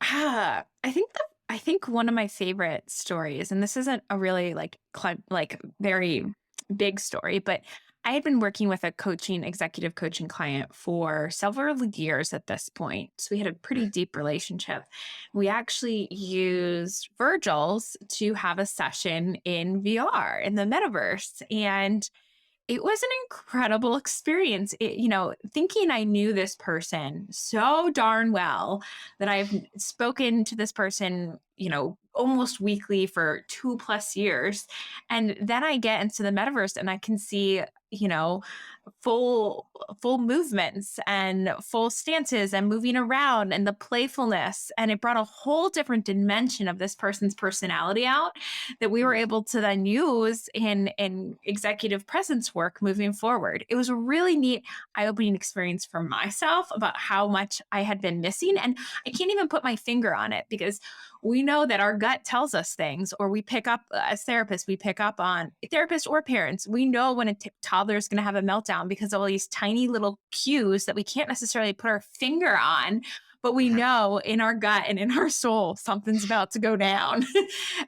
I think one of my favorite stories, and this isn't a really like very big story, but I had been working with a executive coaching client for several years at this point. So we had a pretty deep relationship. We actually used Virgil's to have a session in VR in the metaverse. And it was an incredible experience. Thinking I knew this person so darn well that I've spoken to this person, almost weekly for 2+ years. And then I get into the metaverse and I can see, you know, full movements and full stances and moving around and the playfulness. And it brought a whole different dimension of this person's personality out that we were able to then use in executive presence work moving forward. It was a really neat, eye-opening experience for myself about how much I had been missing. And I can't even put my finger on it because we know that our gut tells us things, or we pick up as therapists, we pick up on therapists or parents. We know when a toddler is going to have a meltdown because of all these tiny little cues that we can't necessarily put our finger on, but we know in our gut and in our soul something's about to go down.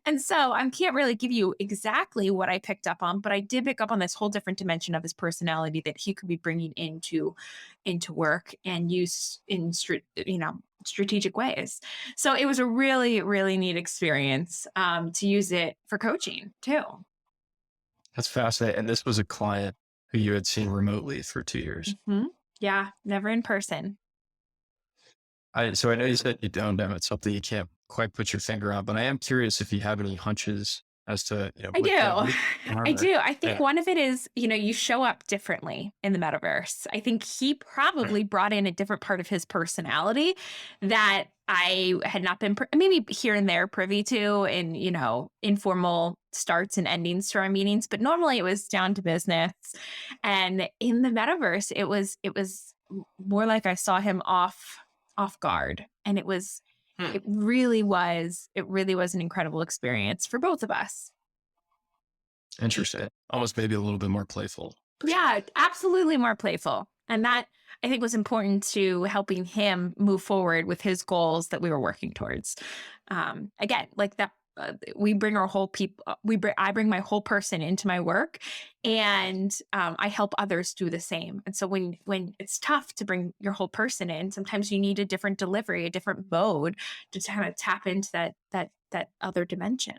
And so I can't really give you exactly what I picked up on, but I did pick up on this whole different dimension of his personality that he could be bringing into work and use in strategic ways. So it was a really, really neat experience to use it for coaching too. That's fascinating. And this was a client who you had seen remotely for 2 years. Mhm. Yeah, never in person. So I know you said you don't know it's something you can't quite put your finger on, but I am curious if you have any hunches as to, I what that do. might be, I or do. I think yeah. one of it is, you show up differently in the metaverse. I think he probably brought in a different part of his personality that I had not been maybe here and there privy to in, informal starts and endings to our meetings, but normally it was down to business. And in the metaverse, it was more like I saw him off guard. And Hmm. it really was an incredible experience for both of us. Interesting. Almost maybe a little bit more playful. Yeah, absolutely more playful. And that I think was important to helping him move forward with his goals that we were working towards. Again, like that, we bring our whole people, I bring my whole person into my work, and I help others do the same. And so when it's tough to bring your whole person in, sometimes you need a different delivery, a different mode to kind of tap into that other dimension.